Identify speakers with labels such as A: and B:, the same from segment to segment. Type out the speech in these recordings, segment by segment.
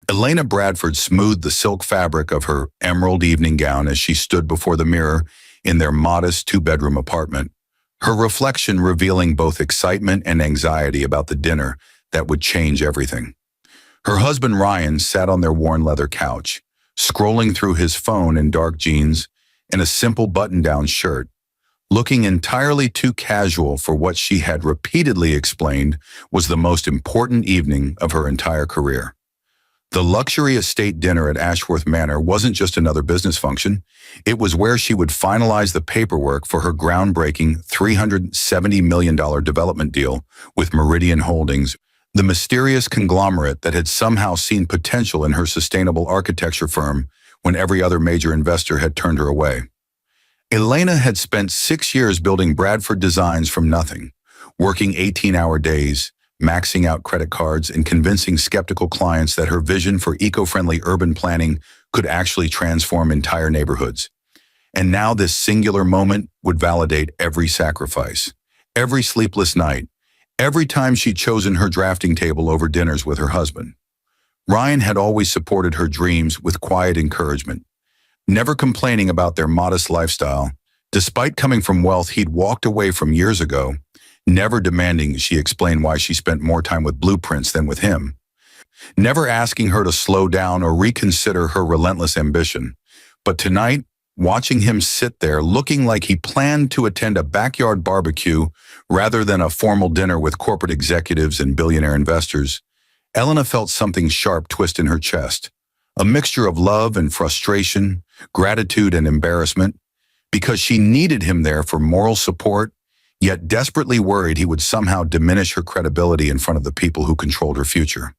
A: Elena Bradford smoothed the silk fabric of her emerald evening gown as she stood before the mirror in their modest two-bedroom apartment, her reflection revealing both excitement and anxiety about the dinner that would change everything. Her husband Ryan sat on their worn leather couch, scrolling through his phone in dark jeans and a simple button-down shirt, looking entirely too casual for what she had repeatedly explained was the most important evening of her entire career. The luxury estate dinner at Ashworth Manor wasn't just another business function. It was where she would finalize the paperwork for her groundbreaking $370 million development deal with Meridian Holdings, the mysterious conglomerate that had somehow seen potential in her sustainable architecture firm when every other major investor had turned her away. Elena had spent 6 years building Bradford Designs from nothing, working 18-hour days, maxing out credit cards, and convincing skeptical clients that her vision for eco-friendly urban planning could actually transform entire neighborhoods. And now this singular moment would validate every sacrifice, every sleepless night, every time she'd chosen her drafting table over dinners with her husband. Ryan had always supported her dreams with quiet encouragement, never complaining about their modest lifestyle. Despite coming from wealth he'd walked away from years ago, never demanding she explain why she spent more time with blueprints than with him, never asking her to slow down or reconsider her relentless ambition. But tonight, watching him sit there looking like he planned to attend a backyard barbecue rather than a formal dinner with corporate executives and billionaire investors, Elena felt something sharp twist in her chest, a mixture of love and frustration, gratitude and embarrassment, because she needed him there for moral support, yet desperately worried he would somehow diminish her credibility in front of the people who controlled her future.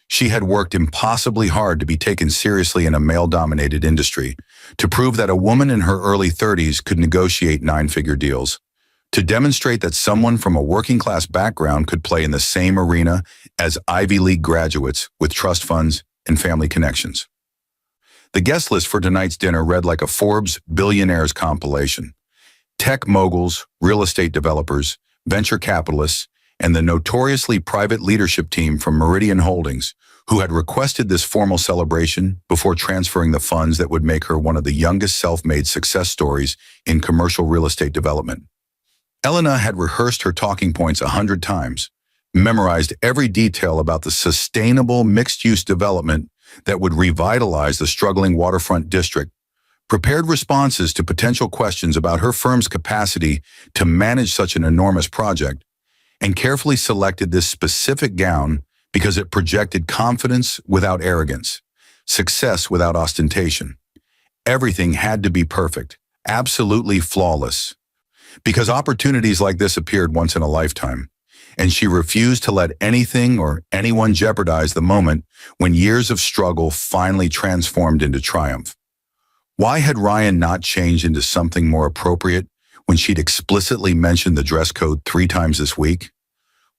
A: She had worked impossibly hard to be taken seriously in a male-dominated industry, to prove that a woman in her early 30s could negotiate 9-figure deals, to demonstrate that someone from a working-class background could play in the same arena as Ivy League graduates with trust funds and family connections. The guest list for tonight's dinner read like a Forbes billionaires compilation. Tech moguls, real estate developers, venture capitalists, and the notoriously private leadership team from Meridian Holdings, who had requested this formal celebration before transferring the funds that would make her one of the youngest self-made success stories in commercial real estate development. Elena had rehearsed her talking points 100 times, memorized every detail about the sustainable mixed-use development that would revitalize the struggling waterfront district, prepared responses to potential questions about her firm's capacity to manage such an enormous project, and carefully selected this specific gown because it projected confidence without arrogance, success without ostentation. Everything had to be perfect, absolutely flawless, because opportunities like this appeared once in a lifetime, and she refused to let anything or anyone jeopardize the moment when years of struggle finally transformed into triumph. Why had Ryan not changed into something more appropriate when she'd explicitly mentioned the dress code 3 times this week?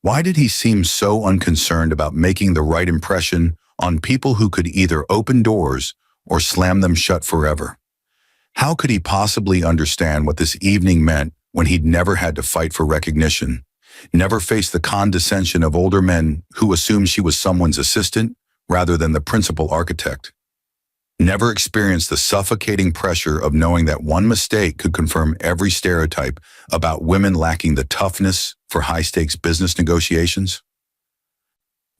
A: Why did he seem so unconcerned about making the right impression on people who could either open doors or slam them shut forever? How could he possibly understand what this evening meant when he'd never had to fight for recognition, never faced the condescension of older men who assumed she was someone's assistant rather than the principal architect? Never experienced the suffocating pressure of knowing that one mistake could confirm every stereotype about women lacking the toughness for high-stakes business negotiations?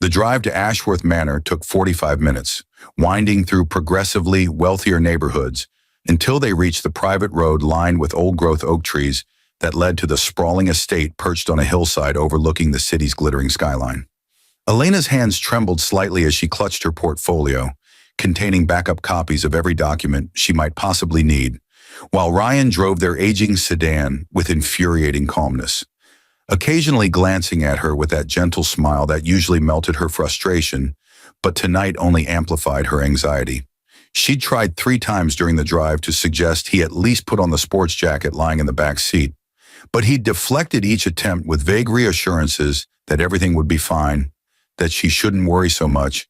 A: The drive to Ashworth Manor took 45 minutes, winding through progressively wealthier neighborhoods until they reached the private road lined with old-growth oak trees that led to the sprawling estate perched on a hillside overlooking the city's glittering skyline. Elena's hands trembled slightly as she clutched her portfolio, containing backup copies of every document she might possibly need, while Ryan drove their aging sedan with infuriating calmness, occasionally glancing at her with that gentle smile that usually melted her frustration, but tonight only amplified her anxiety. She'd tried 3 times during the drive to suggest he at least put on the sports jacket lying in the back seat, but he deflected each attempt with vague reassurances that everything would be fine, that she shouldn't worry so much,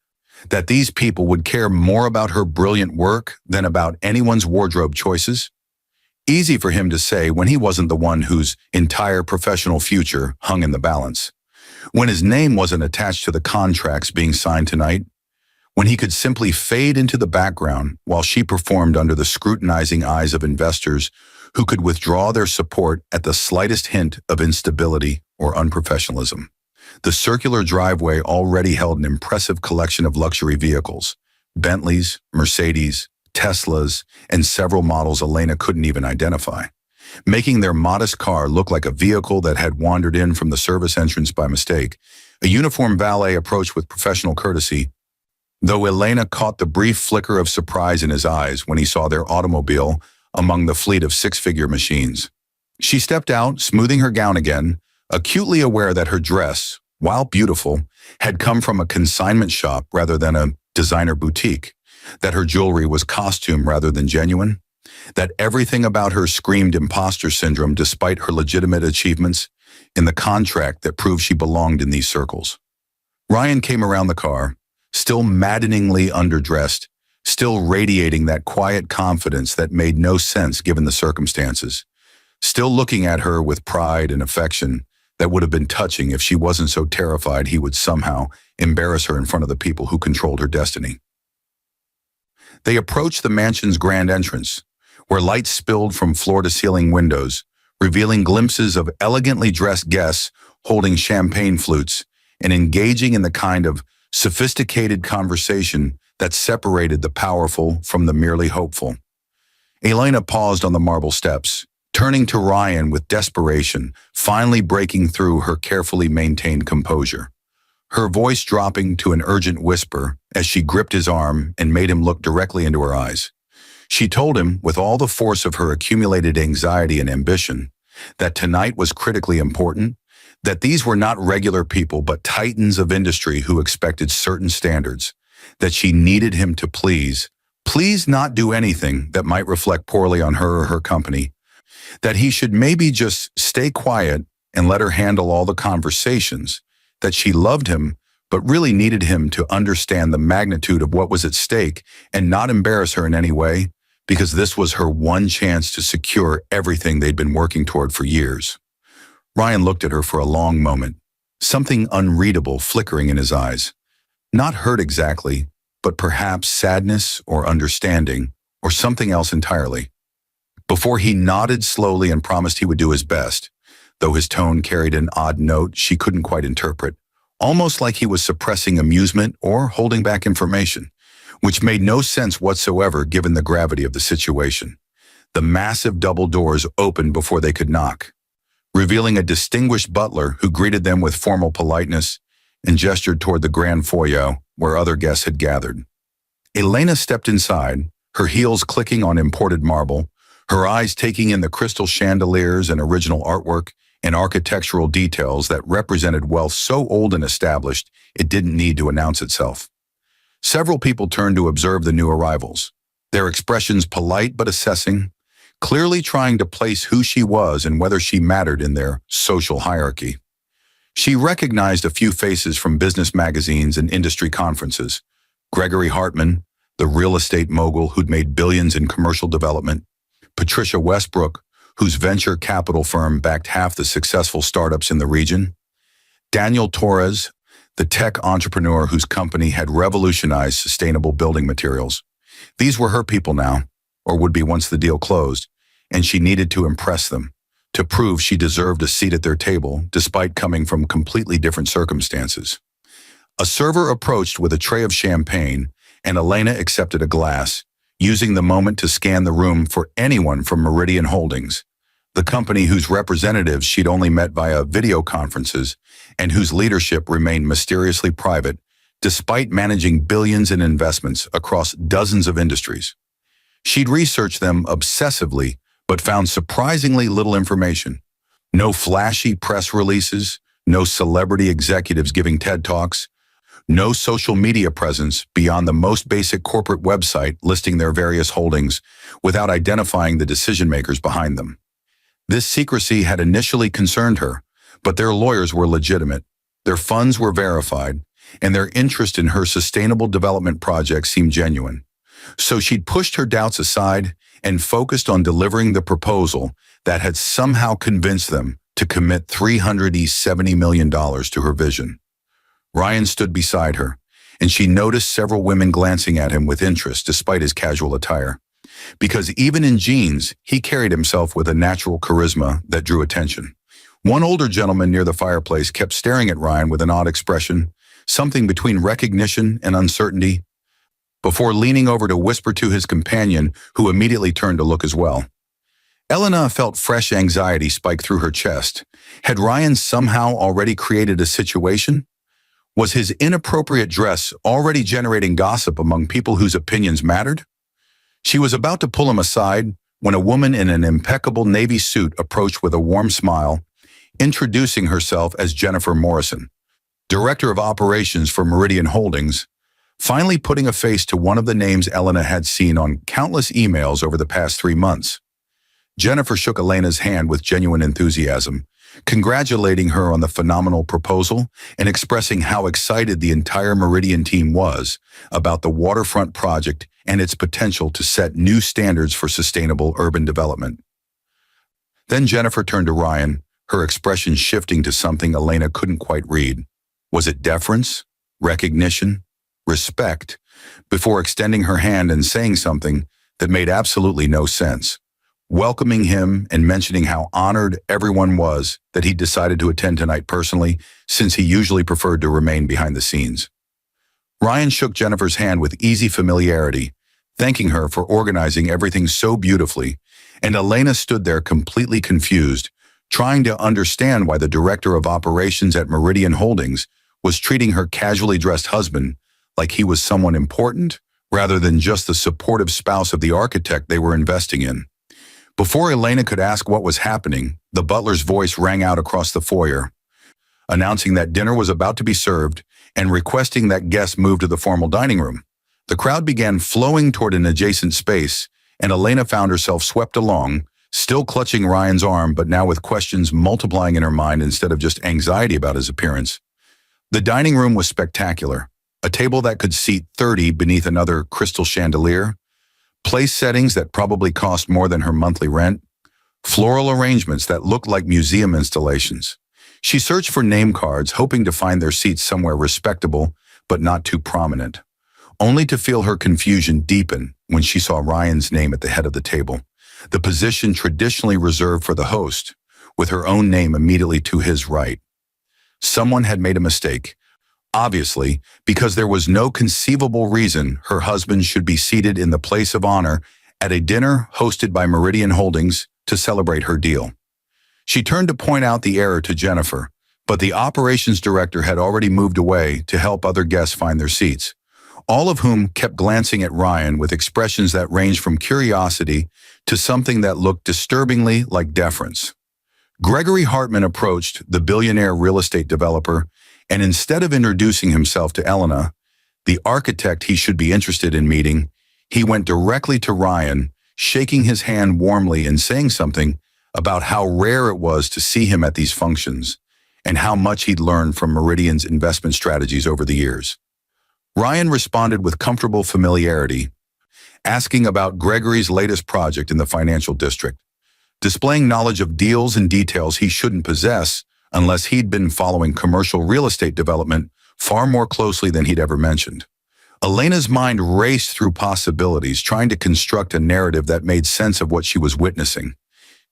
A: that these people would care more about her brilliant work than about anyone's wardrobe choices. Easy for him to say when he wasn't the one whose entire professional future hung in the balance, when his name wasn't attached to the contracts being signed tonight, when he could simply fade into the background while she performed under the scrutinizing eyes of investors who could withdraw their support at the slightest hint of instability or unprofessionalism. The circular driveway already held an impressive collection of luxury vehicles: Bentleys, Mercedes, Teslas, and several models Elena couldn't even identify, making their modest car look like a vehicle that had wandered in from the service entrance by mistake. A uniformed valet approached with professional courtesy, though Elena caught the brief flicker of surprise in his eyes when he saw their automobile among the fleet of six-figure machines. She stepped out, smoothing her gown again, acutely aware that her dress, while beautiful, had come from a consignment shop rather than a designer boutique, that her jewelry was costume rather than genuine, that everything about her screamed imposter syndrome despite her legitimate achievements in the contract that proved she belonged in these circles. Ryan came around the car, still maddeningly underdressed, still radiating that quiet confidence that made no sense given the circumstances, still looking at her with pride and affection that would have been touching if she wasn't so terrified he would somehow embarrass her in front of the people who controlled her destiny. They approached the mansion's grand entrance, where lights spilled from floor-to-ceiling windows, revealing glimpses of elegantly dressed guests holding champagne flutes and engaging in the kind of sophisticated conversation that separated the powerful from the merely hopeful. Elena paused on the marble steps, turning to Ryan with desperation, finally breaking through her carefully maintained composure. Her voice dropping to an urgent whisper as she gripped his arm and made him look directly into her eyes. She told him, with all the force of her accumulated anxiety and ambition, that tonight was critically important, that these were not regular people but titans of industry who expected certain standards, that she needed him to please not do anything that might reflect poorly on her or her company, that he should maybe just stay quiet and let her handle all the conversations, that she loved him but really needed him to understand the magnitude of what was at stake and not embarrass her in any way, because this was her one chance to secure everything they'd been working toward for years. Ryan looked at her for a long moment, something unreadable flickering in his eyes. Not hurt exactly, but perhaps sadness or understanding or something else entirely. Before he nodded slowly and promised he would do his best, though his tone carried an odd note she couldn't quite interpret, almost like he was suppressing amusement or holding back information, which made no sense whatsoever given the gravity of the situation. The massive double doors opened before they could knock, revealing a distinguished butler who greeted them with formal politeness and gestured toward the grand foyer where other guests had gathered. Elena stepped inside, her heels clicking on imported marble, her eyes taking in the crystal chandeliers and original artwork and architectural details that represented wealth so old and established it didn't need to announce itself. Several people turned to observe the new arrivals, their expressions polite but assessing, clearly trying to place who she was and whether she mattered in their social hierarchy. She recognized a few faces from business magazines and industry conferences: Gregory Hartman, the real estate mogul who'd made billions in commercial development; Patricia Westbrook, whose venture capital firm backed half the successful startups in the region; Daniel Torres, the tech entrepreneur whose company had revolutionized sustainable building materials. These were her people now, or would be once the deal closed, and she needed to impress them, to prove she deserved a seat at their table despite coming from completely different circumstances. A server approached with a tray of champagne, and Elena accepted a glass, using the moment to scan the room for anyone from Meridian Holdings, the company whose representatives she'd only met via video conferences and whose leadership remained mysteriously private despite managing billions in investments across dozens of industries. She'd researched them obsessively but found surprisingly little information. No flashy press releases, no celebrity executives giving TED Talks, no social media presence beyond the most basic corporate website listing their various holdings without identifying the decision-makers behind them. This secrecy had initially concerned her, but their lawyers were legitimate, their funds were verified, and their interest in her sustainable development project seemed genuine. So she'd pushed her doubts aside and focused on delivering the proposal that had somehow convinced them to commit $370 million to her vision. Ryan stood beside her, and she noticed several women glancing at him with interest despite his casual attire. Because even in jeans, he carried himself with a natural charisma that drew attention. One older gentleman near the fireplace kept staring at Ryan with an odd expression, something between recognition and uncertainty, before leaning over to whisper to his companion, who immediately turned to look as well. Elena felt fresh anxiety spike through her chest. Had Ryan somehow already created a situation? Was his inappropriate dress already generating gossip among people whose opinions mattered? She was about to pull him aside when a woman in an impeccable navy suit approached with a warm smile, introducing herself as Jennifer Morrison, Director of Operations for Meridian Holdings, finally putting a face to one of the names Elena had seen on countless emails over the past 3 months. Jennifer shook Elena's hand with genuine enthusiasm, congratulating her on the phenomenal proposal and expressing how excited the entire Meridian team was about the waterfront project and its potential to set new standards for sustainable urban development. Then Jennifer turned to Ryan, her expression shifting to something Elena couldn't quite read. Was it deference, recognition, respect, before extending her hand and saying something that made absolutely no sense, welcoming him and mentioning how honored everyone was that he decided to attend tonight personally, since he usually preferred to remain behind the scenes. Ryan shook Jennifer's hand with easy familiarity, thanking her for organizing everything so beautifully, and Elena stood there completely confused, trying to understand why the Director of Operations at Meridian Holdings was treating her casually dressed husband like he was someone important rather than just the supportive spouse of the architect they were investing in. Before Elena could ask what was happening, the butler's voice rang out across the foyer, announcing that dinner was about to be served and requesting that guests move to the formal dining room. The crowd began flowing toward an adjacent space, and Elena found herself swept along, still clutching Ryan's arm, but now with questions multiplying in her mind instead of just anxiety about his appearance. The dining room was spectacular, a table that could seat 30 beneath another crystal chandelier, place settings that probably cost more than her monthly rent, floral arrangements that looked like museum installations. She searched for name cards, hoping to find their seats somewhere respectable but not too prominent, only to feel her confusion deepen when she saw Ryan's name at the head of the table, the position traditionally reserved for the host, with her own name immediately to his right. Someone had made a mistake, obviously, because there was no conceivable reason her husband should be seated in the place of honor at a dinner hosted by Meridian Holdings to celebrate her deal. She turned to point out the error to Jennifer, but the operations director had already moved away to help other guests find their seats, all of whom kept glancing at Ryan with expressions that ranged from curiosity to something that looked disturbingly like deference. Gregory Hartman approached the billionaire real estate developer, and instead of introducing himself to Elena, the architect he should be interested in meeting, he went directly to Ryan, shaking his hand warmly and saying something about how rare it was to see him at these functions and how much he'd learned from Meridian's investment strategies over the years. Ryan responded with comfortable familiarity, asking about Gregory's latest project in the financial district, displaying knowledge of deals and details he shouldn't possess unless he'd been following commercial real estate development far more closely than he'd ever mentioned. Elena's mind raced through possibilities, trying to construct a narrative that made sense of what she was witnessing.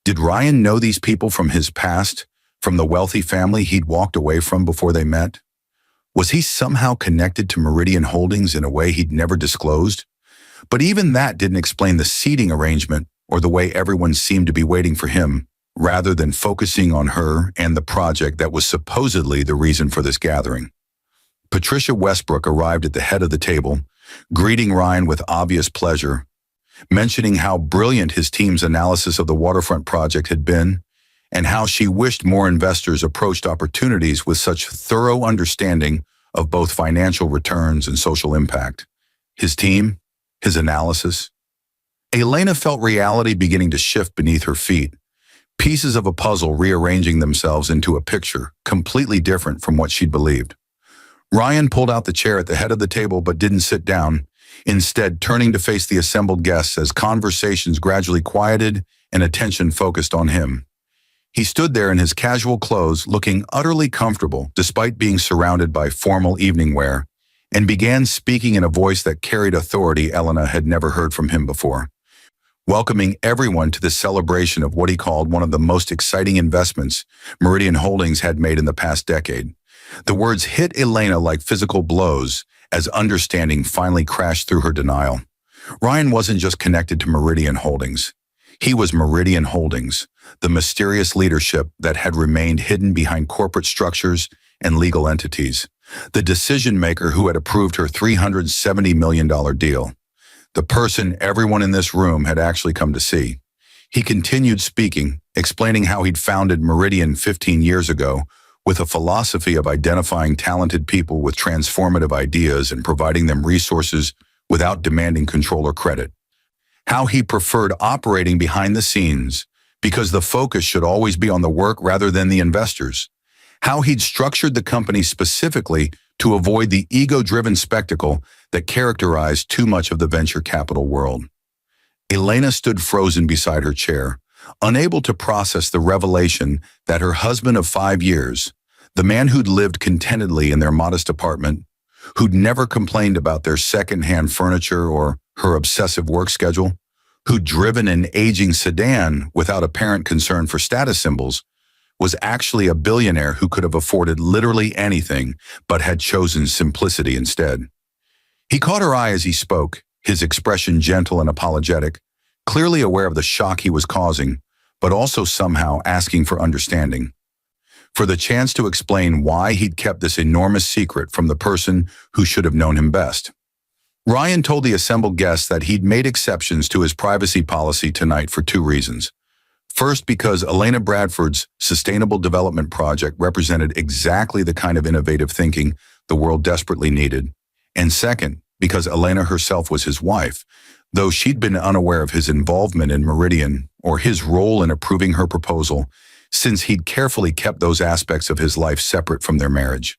A: Did Ryan know these people from his past, from the wealthy family he'd walked away from before they met? Was he somehow connected to Meridian Holdings in a way he'd never disclosed? But even that didn't explain the seating arrangement or the way everyone seemed to be waiting for him, rather than focusing on her and the project that was supposedly the reason for this gathering. Patricia Westbrook arrived at the head of the table, greeting Ryan with obvious pleasure, mentioning how brilliant his team's analysis of the waterfront project had been, and how she wished more investors approached opportunities with such thorough understanding of both financial returns and social impact. His team, his analysis. Elena felt reality beginning to shift beneath her feet, pieces of a puzzle rearranging themselves into a picture completely different from what she'd believed. Ryan pulled out the chair at the head of the table but didn't sit down, instead turning to face the assembled guests as conversations gradually quieted and attention focused on him. He stood there in his casual clothes, looking utterly comfortable despite being surrounded by formal evening wear, and began speaking in a voice that carried authority Elena had never heard from him before, welcoming everyone to the celebration of what he called one of the most exciting investments Meridian Holdings had made in the past decade. The words hit Elena like physical blows as understanding finally crashed through her denial. Ryan wasn't just connected to Meridian Holdings. He was Meridian Holdings, the mysterious leadership that had remained hidden behind corporate structures and legal entities, the decision maker who had approved her $370 million deal, the person everyone in this room had actually come to see. He continued speaking, explaining how he'd founded Meridian 15 years ago with a philosophy of identifying talented people with transformative ideas and providing them resources without demanding control or credit. How he preferred operating behind the scenes because the focus should always be on the work rather than the investors. How he'd structured the company specifically to avoid the ego-driven spectacle that characterized too much of the venture capital world. Elena stood frozen beside her chair, unable to process the revelation that her husband of 5 years, the man who'd lived contentedly in their modest apartment, who'd never complained about their second-hand furniture or her obsessive work schedule, who'd driven an aging sedan without apparent concern for status symbols, was actually a billionaire who could have afforded literally anything but had chosen simplicity instead. He caught her eye as he spoke, his expression gentle and apologetic, clearly aware of the shock he was causing, but also somehow asking for understanding, for the chance to explain why he'd kept this enormous secret from the person who should have known him best. Ryan told the assembled guests that he'd made exceptions to his privacy policy tonight for 2 reasons. First, because Elena Bradford's Sustainable Development Project represented exactly the kind of innovative thinking the world desperately needed. And second, because Elena herself was his wife, though she'd been unaware of his involvement in Meridian or his role in approving her proposal, since he'd carefully kept those aspects of his life separate from their marriage.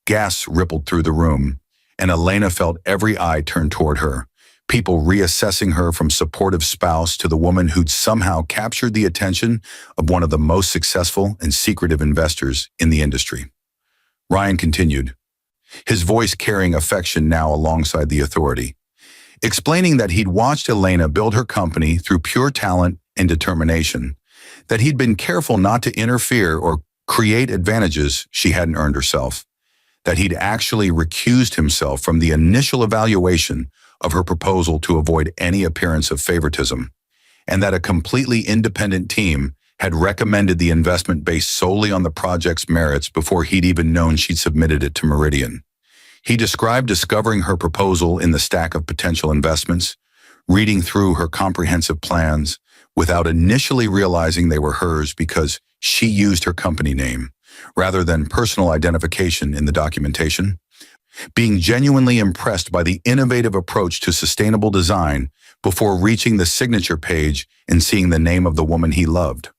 A: Gasps rippled through the room, and Elena felt every eye turned toward her, people reassessing her from supportive spouse to the woman who'd somehow captured the attention of one of the most successful and secretive investors in the industry. Ryan continued, his voice carrying affection now alongside the authority, explaining that he'd watched Elena build her company through pure talent and determination, that he'd been careful not to interfere or create advantages she hadn't earned herself, that he'd actually recused himself from the initial evaluation of her proposal to avoid any appearance of favoritism, and that a completely independent team had recommended the investment based solely on the project's merits before he'd even known she'd submitted it to Meridian. He described discovering her proposal in the stack of potential investments, reading through her comprehensive plans without initially realizing they were hers because she used her company name, rather than personal identification in the documentation, being genuinely impressed by the innovative approach to sustainable design before reaching the signature page and seeing the name of the woman he loved.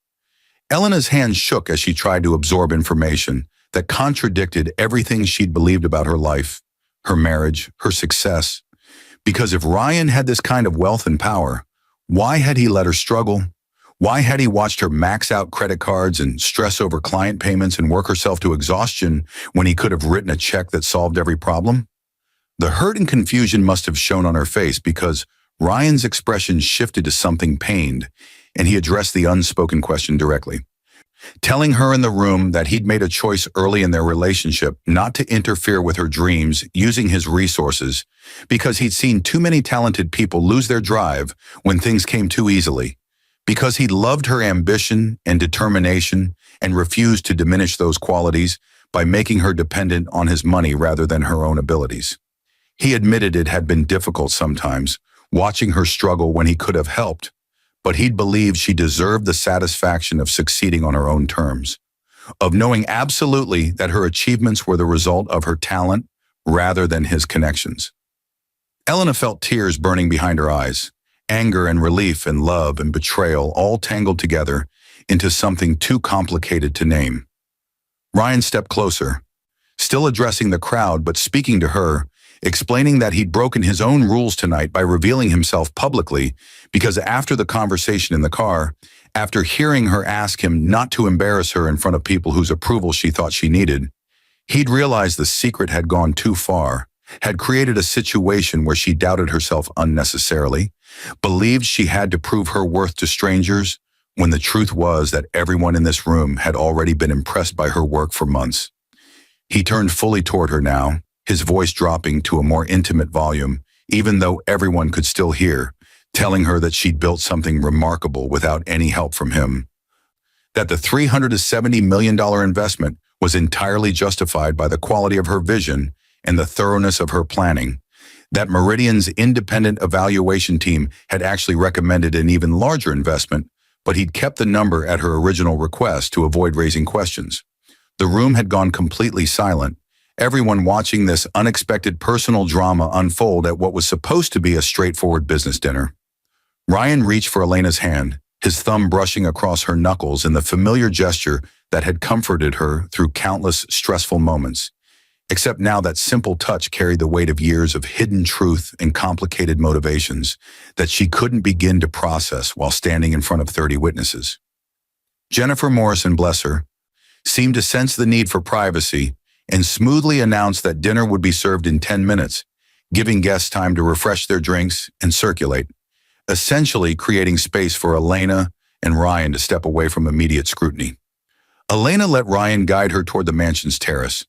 A: Elena's hands shook as she tried to absorb information that contradicted everything she'd believed about her life, her marriage, her success. Because if Ryan had this kind of wealth and power, why had he let her struggle? Why had he watched her max out credit cards and stress over client payments and work herself to exhaustion when he could have written a check that solved every problem? The hurt and confusion must have shown on her face because Ryan's expression shifted to something pained, and he addressed the unspoken question directly, telling her in the room that he'd made a choice early in their relationship not to interfere with her dreams using his resources because he'd seen too many talented people lose their drive when things came too easily, because he loved her ambition and determination and refused to diminish those qualities by making her dependent on his money rather than her own abilities. He admitted it had been difficult sometimes, watching her struggle when he could have helped, but he'd believed she deserved the satisfaction of succeeding on her own terms, of knowing absolutely that her achievements were the result of her talent rather than his connections. Elena felt tears burning behind her eyes, anger and relief and love and betrayal all tangled together into something too complicated to name. Ryan stepped closer, still addressing the crowd but speaking to her, explaining that he'd broken his own rules tonight by revealing himself publicly because after the conversation in the car, after hearing her ask him not to embarrass her in front of people whose approval she thought she needed, he'd realized the secret had gone too far, had created a situation where she doubted herself unnecessarily, believed she had to prove her worth to strangers, when the truth was that everyone in this room had already been impressed by her work for months. He turned fully toward her now, his voice dropping to a more intimate volume, even though everyone could still hear, telling her that she'd built something remarkable without any help from him. That the $370 million investment was entirely justified by the quality of her vision and the thoroughness of her planning. That Meridian's independent evaluation team had actually recommended an even larger investment, but he'd kept the number at her original request to avoid raising questions. The room had gone completely silent, everyone watching this unexpected personal drama unfold at what was supposed to be a straightforward business dinner. Ryan reached for Elena's hand, his thumb brushing across her knuckles in the familiar gesture that had comforted her through countless stressful moments. Except now that simple touch carried the weight of years of hidden truth and complicated motivations that she couldn't begin to process while standing in front of 30 witnesses. Jennifer Morrison, bless her, seemed to sense the need for privacy and smoothly announced that dinner would be served in 10 minutes, giving guests time to refresh their drinks and circulate, essentially creating space for Elena and Ryan to step away from immediate scrutiny. Elena let Ryan guide her toward the mansion's terrace,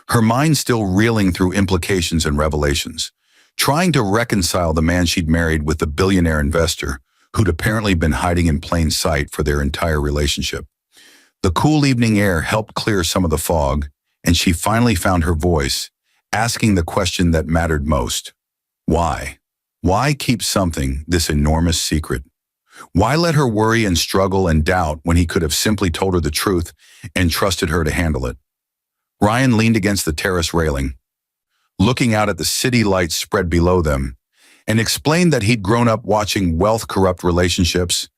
A: her mind still reeling through implications and revelations, trying to reconcile the man she'd married with the billionaire investor who'd apparently been hiding in plain sight for their entire relationship. The cool evening air helped clear some of the fog, and she finally found her voice, asking the question that mattered most. Why? Why keep something this enormous secret? Why let her worry and struggle and doubt when he could have simply told her the truth and trusted her to handle it? Ryan leaned against the terrace railing, looking out at the city lights spread below them, and explained that he'd grown up watching wealth corrupt relationships,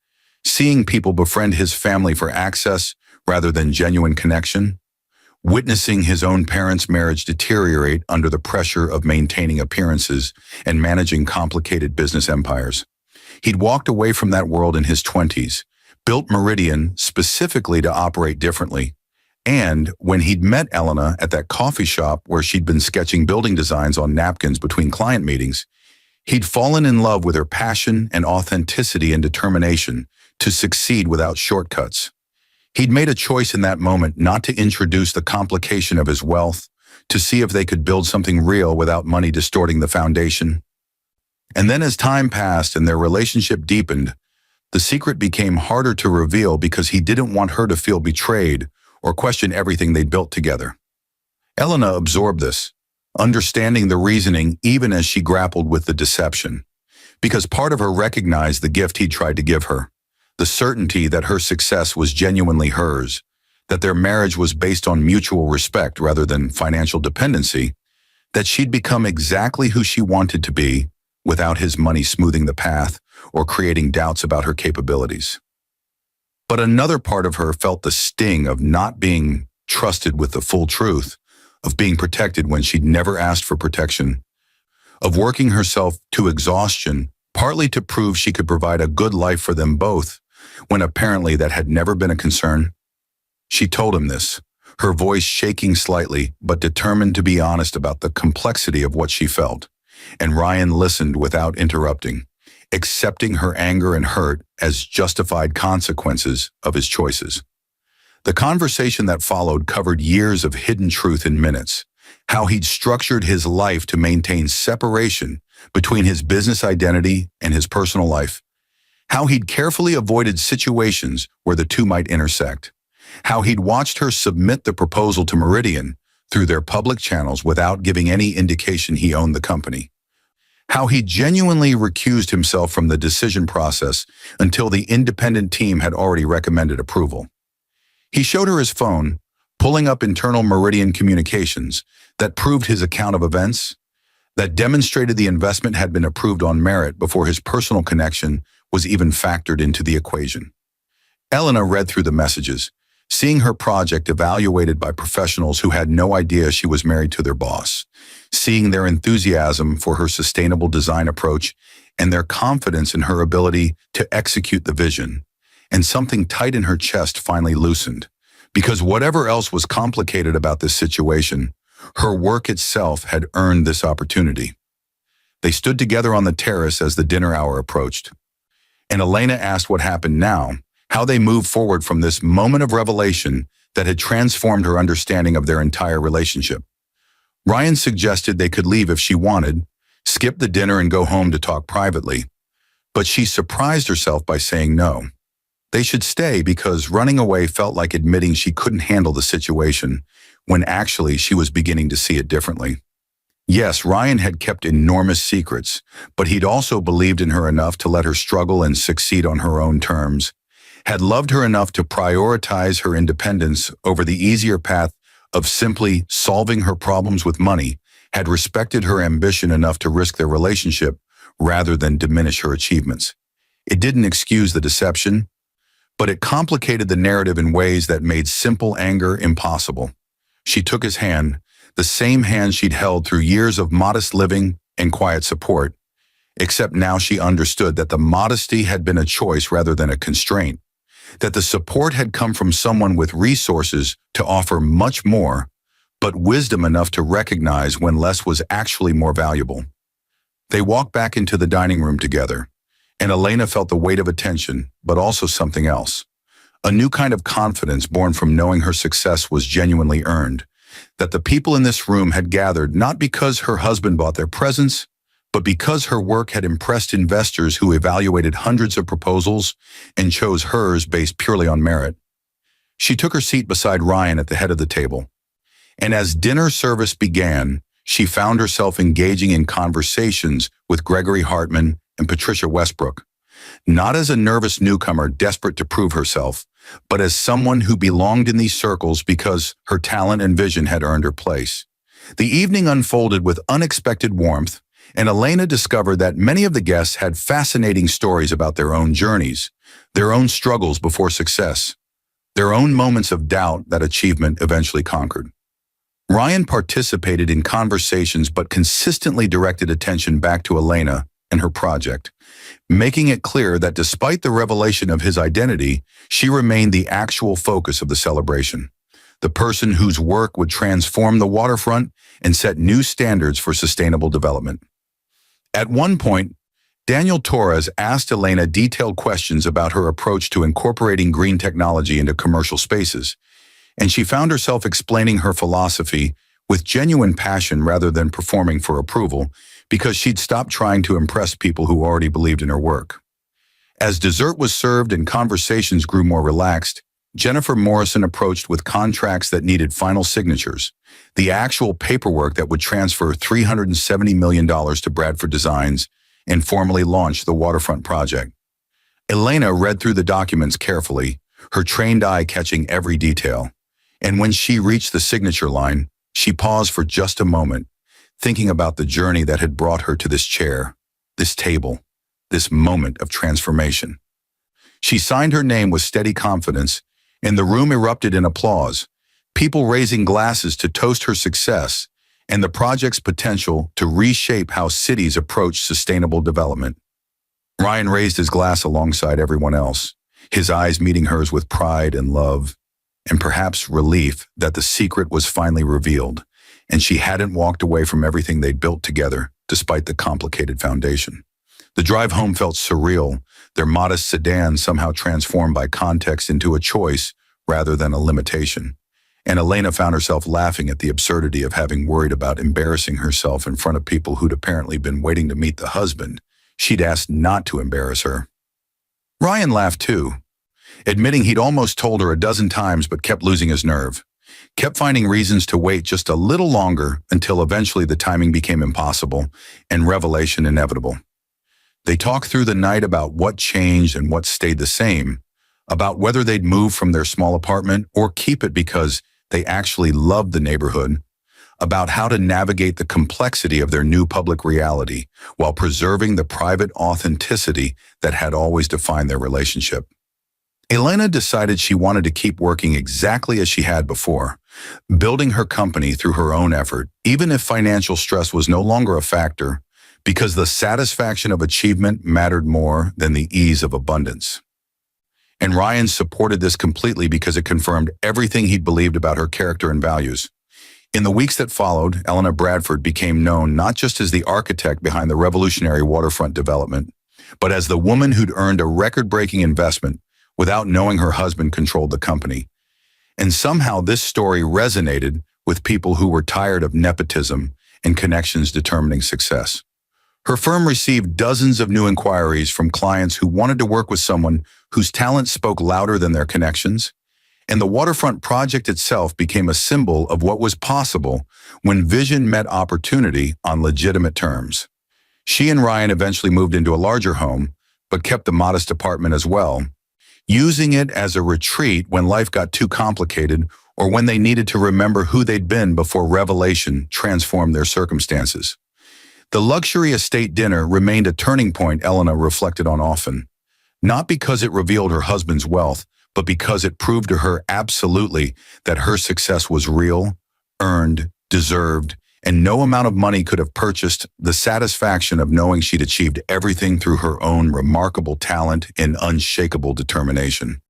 A: seeing people befriend his family for access rather than genuine connection, witnessing his own parents' marriage deteriorate under the pressure of maintaining appearances and managing complicated business empires. He'd walked away from that world in his 20s, built Meridian specifically to operate differently, and when he'd met Elena at that coffee shop where she'd been sketching building designs on napkins between client meetings, he'd fallen in love with her passion and authenticity and determination to succeed without shortcuts. He'd made a choice in that moment not to introduce the complication of his wealth, to see if they could build something real without money distorting the foundation. And then as time passed and their relationship deepened, the secret became harder to reveal because he didn't want her to feel betrayed or question everything they'd built together. Elena absorbed this, understanding the reasoning even as she grappled with the deception, because part of her recognized the gift he'd tried to give her, the certainty that her success was genuinely hers, that their marriage was based on mutual respect rather than financial dependency, that she'd become exactly who she wanted to be without his money smoothing the path or creating doubts about her capabilities. But another part of her felt the sting of not being trusted with the full truth, of being protected when she'd never asked for protection, of working herself to exhaustion, partly to prove she could provide a good life for them both, when apparently that had never been a concern. She told him this, her voice shaking slightly, but determined to be honest about the complexity of what she felt, and Ryan listened without interrupting, accepting her anger and hurt as justified consequences of his choices. The conversation that followed covered years of hidden truth in minutes, how he'd structured his life to maintain separation between his business identity and his personal life, how he'd carefully avoided situations where the two might intersect, how he'd watched her submit the proposal to Meridian through their public channels without giving any indication he owned the company, how he genuinely recused himself from the decision process until the independent team had already recommended approval. He showed her his phone, pulling up internal Meridian communications that proved his account of events, that demonstrated the investment had been approved on merit before his personal connection was even factored into the equation. Elena read through the messages, seeing her project evaluated by professionals who had no idea she was married to their boss, seeing their enthusiasm for her sustainable design approach and their confidence in her ability to execute the vision, and something tight in her chest finally loosened, because whatever else was complicated about this situation, Her work itself had earned this opportunity. They stood together on the terrace as the dinner hour approached, and Elena asked what happened now, how they moved forward from this moment of revelation that had transformed her understanding of their entire relationship. Ryan suggested they could leave if she wanted, skip the dinner and go home to talk privately, but she surprised herself by saying no. They should stay because running away felt like admitting she couldn't handle the situation, when actually she was beginning to see it differently. Yes, Ryan had kept enormous secrets, but he'd also believed in her enough to let her struggle and succeed on her own terms, had loved her enough to prioritize her independence over the easier path of simply solving her problems with money, had respected her ambition enough to risk their relationship rather than diminish her achievements. It didn't excuse the deception, but it complicated the narrative in ways that made simple anger impossible. She took his hand, the same hand she'd held through years of modest living and quiet support, except now she understood that the modesty had been a choice rather than a constraint, that the support had come from someone with resources to offer much more, but wisdom enough to recognize when less was actually more valuable. They walked back into the dining room together, and Elena felt the weight of attention, but also something else. A new kind of confidence born from knowing her success was genuinely earned, that the people in this room had gathered not because her husband bought their presence, but because her work had impressed investors who evaluated hundreds of proposals and chose hers based purely on merit. She took her seat beside Ryan at the head of the table, and as dinner service began, she found herself engaging in conversations with Gregory Hartman and Patricia Westbrook, not as a nervous newcomer desperate to prove herself, but as someone who belonged in these circles because her talent and vision had earned her place. The evening unfolded with unexpected warmth, and Elena discovered that many of the guests had fascinating stories about their own journeys, their own struggles before success, their own moments of doubt that achievement eventually conquered. Ryan participated in conversations but consistently directed attention back to Elena and her project, making it clear that despite the revelation of his identity, she remained the actual focus of the celebration, the person whose work would transform the waterfront and set new standards for sustainable development. At one point, Daniel Torres asked Elena detailed questions about her approach to incorporating green technology into commercial spaces, and she found herself explaining her philosophy with genuine passion rather than performing for approval, because she'd stopped trying to impress people who already believed in her work. As dessert was served and conversations grew more relaxed, Jennifer Morrison approached with contracts that needed final signatures, the actual paperwork that would transfer $370 million to Bradford Designs and formally launch the waterfront project. Elena read through the documents carefully, her trained eye catching every detail, and when she reached the signature line, she paused for just a moment, thinking about the journey that had brought her to this chair, this table, this moment of transformation. She signed her name with steady confidence, and the room erupted in applause, people raising glasses to toast her success and the project's potential to reshape how cities approach sustainable development. Ryan raised his glass alongside everyone else, his eyes meeting hers with pride and love, and perhaps relief that the secret was finally revealed, and she hadn't walked away from everything they'd built together, despite the complicated foundation. The drive home felt surreal, their modest sedan somehow transformed by context into a choice rather than a limitation. And Elena found herself laughing at the absurdity of having worried about embarrassing herself in front of people who'd apparently been waiting to meet the husband she'd asked not to embarrass her. Ryan laughed too, admitting he'd almost told her a dozen times but kept losing his nerve, kept finding reasons to wait just a little longer until eventually the timing became impossible and revelation inevitable. They talked through the night about what changed and what stayed the same, about whether they'd move from their small apartment or keep it because they actually loved the neighborhood, about how to navigate the complexity of their new public reality while preserving the private authenticity that had always defined their relationship. Elena decided she wanted to keep working exactly as she had before, building her company through her own effort, even if financial stress was no longer a factor, because the satisfaction of achievement mattered more than the ease of abundance. And Ryan supported this completely because it confirmed everything he'd believed about her character and values. In the weeks that followed, Elena Bradford became known not just as the architect behind the revolutionary waterfront development, but as the woman who'd earned a record-breaking investment without knowing her husband controlled the company. And somehow this story resonated with people who were tired of nepotism and connections determining success. Her firm received dozens of new inquiries from clients who wanted to work with someone whose talent spoke louder than their connections, and the waterfront project itself became a symbol of what was possible when vision met opportunity on legitimate terms. She and Ryan eventually moved into a larger home, but kept the modest apartment as well, using it as a retreat when life got too complicated or when they needed to remember who they'd been before revelation transformed their circumstances. The luxury estate dinner remained a turning point Elena reflected on often, not because it revealed her husband's wealth, but because it proved to her absolutely that her success was real, earned, deserved, and no amount of money could have purchased the satisfaction of knowing she'd achieved everything through her own remarkable talent and unshakable determination.